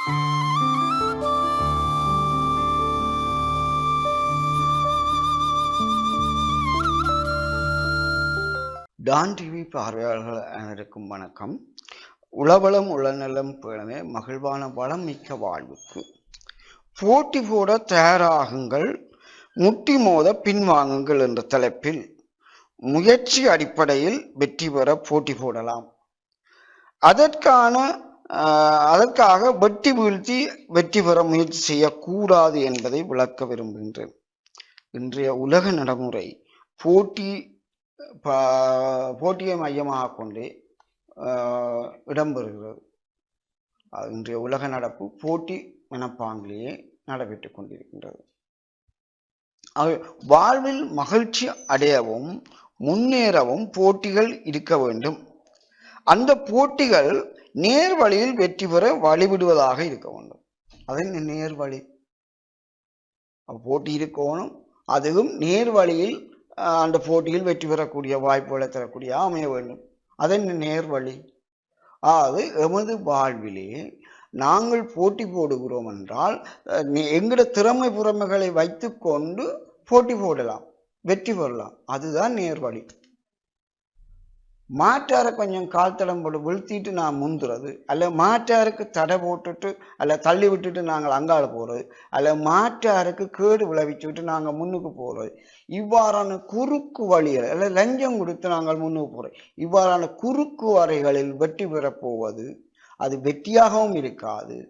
Don TV பார்வையாளர்கள் அனைவருக்கும் வணக்கம். உளவளம் உளநலம் பேணவே மகிழ்வான வளம் மிக்க வாழ்வுக்கு போட்டி போட தயாராகுங்கள், முட்டி மோத பின்வாங்குங்கள் என்ற தலைப்பில் முயற்சி அடிப்படையில் வெற்றி பெற போட்டி போடலாம். அதற்காக வெட்டி வீழ்த்தி வெற்றி பெற முயற்சி செய்யக்கூடாது என்பதை விளக்க விரும்புகின்றேன். இன்றைய உலக நடைமுறை போட்டியை மையமாக கொண்டே இடம்பெறுகிறது. இன்றைய உலக நடப்பு போட்டி மனப்பாங்கிலேயே நடைபெற்றுக் கொண்டிருக்கின்றது. வாழ்வில் மகிழ்ச்சி அடையவும் முன்னேறவும் போட்டிகள் இருக்க வேண்டும். அந்த போட்டிகள் நேர் வழியில் வெற்றி பெற வழிவிடுவதாக இருக்க வேண்டும். அது நேர் வழி போட்டி இருக்கணும், அதுவும் நேர் வழியில் அந்த போட்டியில் வெற்றி பெறக்கூடிய வாய்ப்புகளை தரக்கூடிய அமைய வேண்டும். அதன் நேர் வழி. அதாவது எமது வாழ்விலே நாங்கள் போட்டி போடுகிறோம் என்றால் எங்கட திறமை புறமைகளை வைத்து கொண்டு போட்டி போடலாம், வெற்றி பெறலாம். அதுதான் நேர் வழி. மாற்றார கொஞ்சம் கால்தடம் போட்டு வீழ்த்திட்டு நான் முந்துறது, அல்ல மாற்றாருக்கு தடை போட்டுட்டு அல்ல தள்ளி விட்டுட்டு நாங்கள் அங்கால போறது, அல்ல மாற்றாருக்கு கேடு விளைவிச்சு விட்டு நாங்கள் முன்னுக்கு போறது, இவ்வாறான குறுக்கு வழிகள் அல்ல லஞ்சம் கொடுத்து நாங்கள் முன்னுக்கு போறோம். இவ்வாறான குறுக்கு வரைகளில் வெற்றி பெறப் போவது அது வெற்றியாகவும் இருக்காது.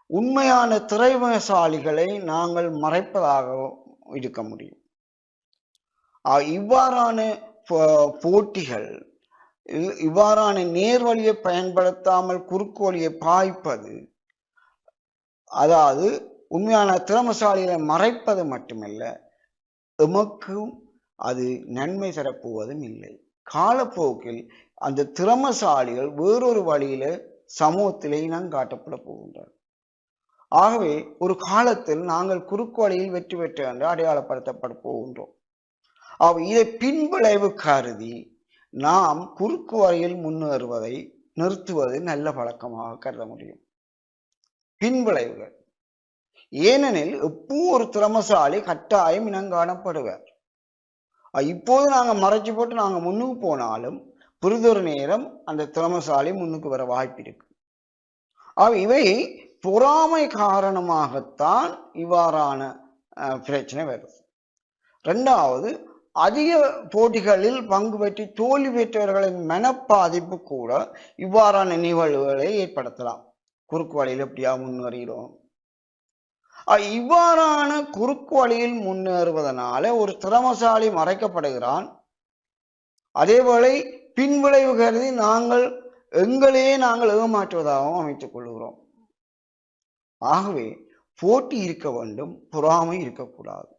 உண்மையான திறமைசாலிகளை நாங்கள் மறைப்பதாக இருக்க முடியும். இவ்வாறான போட்டிகள், இவ்வாறான நேர் வழியை பயன்படுத்தாமல் குறுக்கு வழியை பாய்ப்பது, அதாவது உண்மையான திறமசாலிகளை மறைப்பது மட்டுமல்ல, எமக்கும் அது நன்மை தரப்போவதும் இல்லை. காலப்போக்கில் அந்த திறமசாலிகள் வேறொரு வழியில சமூகத்திலே இனம் காட்டப்பட போகின்றார். ஆகவே ஒரு காலத்தில் நாங்கள் குறுக்கு வழியில் வெற்றி பெற்ற என்று அடையாளப்படுத்தப்பட போகின்றோம். இதை பின்விளைவு கருதி நாம் குறுக்கு வழியில் முன்னேறுவதை நிறுத்துவது நல்ல பழக்கமாக கருத முடியும். பின்விளைவுகள், ஏனெனில் எப்போ ஒரு திறமசாலி கட்டாயம் இனங்காணப்படுவார். இப்போது நாங்கள் மறைச்சு போட்டு நாங்கள் முன்னுக்கு போனாலும் புரிதொரு நேரம் அந்த திறமசாலி முன்னுக்கு வர வாய்ப்பு இருக்கு. இவை பொறாமை காரணமாகத்தான் இவ்வாறான பிரச்சனை வருது. இரண்டாவது, அதிக போட்டிகளில் பங்கு பெற்றி தோல்வி பெற்றவர்களின் மனப்பாதிப்பு கூட இவ்வாறான நிகழ்வுகளை ஏற்படுத்தலாம். குறுக்கு வழியில் எப்படியா முன்னேறுகிறோம். இவ்வாறான குறுக்கு வழியில் முன்னேறுவதனால ஒரு திறமசாலி மறைக்கப்படுகிறான். அதேவேளை பின்விளைவு கருதி எங்களையே நாங்கள் ஏமாற்றுவதாகவும் அமைத்துக் கொள்கிறோம். ஆகவே போட்டி இருக்க வேண்டும், பொறாமை இருக்கக்கூடாது.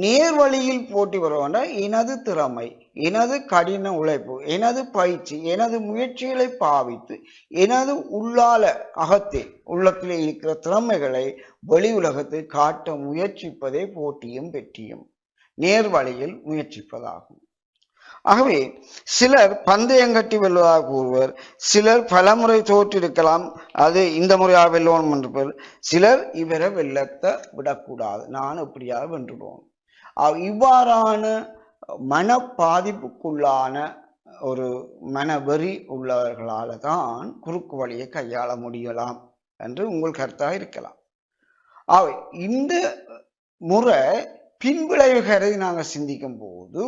நேர் வழியில் போட்டி வர வேண்டாம். எனது திறமை, எனது கடின உழைப்பு, எனது பயிற்சி, எனது முயற்சிகளை பாவித்து எனது உள்ளத்திலே இருக்கிற திறமைகளை வெளி உலகத்தில் காட்ட முயற்சிப்பதே போட்டியும் வெற்றியும் நேர் வழியில் முயற்சிப்பதாகும். ஆகவே சிலர் பந்தயம் கட்டி வெல்வதாக கூறுவர், சிலர் பலமுறை தோற்றிருக்கலாம், அது இந்த முறையாக வெல்லுவோம் என்று, சிலர் இவரை வெல்லத்தை விடக்கூடாது, நான் எப்படியாக வென்றுடுவோம். இவ்வாறான மன பாதிப்புக்குள்ளான ஒரு மனவெறி உள்ளவர்களால தான் குறுக்கு வழியை கையாள முடியலாம் என்று உங்கள் கருத்தாக இருக்கலாம். இந்த முறை பின்விளைவு கருதி நாங்கள் சிந்திக்கும் போது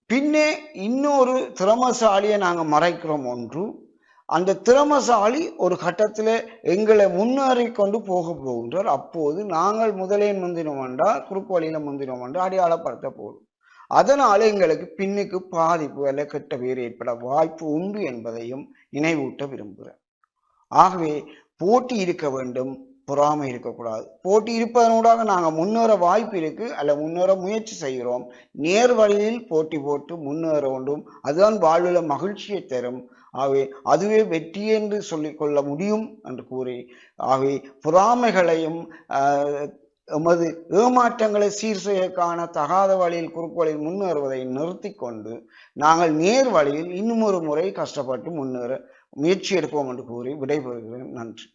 பின்னே இன்னொரு திறமசாலியை நாங்கள் மறைக்கிறோம். ஒன்று, அந்த திறமசாலி ஒரு கட்டத்தில் எங்களை முன்னேறி கொண்டு போகின்றார். அப்போது நாங்கள் முதலே முந்தினோம் என்றால், குறுக்கு வழியில முந்தினோம் என்றால் அடையாளப்படுத்த போதும். அதனால எங்களுக்கு பின்னுக்கு பாதிப்பு அல்ல கெட்ட பேர் ஏற்பட வாய்ப்பு உண்டு என்பதையும் நினைவூட்ட விரும்புகிறேன். ஆகவே போட்டி இருக்க வேண்டும், பொறாமை இருக்கக்கூடாது. போட்டி இருப்பதனூடாக நாங்கள் முன்னேற வாய்ப்பு இருக்கு, அல்ல முன்னேற முயற்சி செய்கிறோம். நேர் வழியில் போட்டி போட்டு முன்னேற வேண்டும். அதுதான் வாழ்வுல மகிழ்ச்சியை தரும். ஆகவே அதுவே வெற்றி என்று சொல்லிக்கொள்ள முடியும் என்று கூறி, ஆகவே பொறாமைகளையும் எமது ஏமாற்றங்களை சீர் செய்யக்கான தகாத வழியில் குறுக்கு வழியில் முன்னேறுவதை நிறுத்தி கொண்டு நாங்கள் நேர் வழியில் இன்னும் ஒரு முறை கஷ்டப்பட்டு முன்னேற முயற்சி எடுப்போம் என்று கூறி விடைபெறுகிறேன். நன்றி.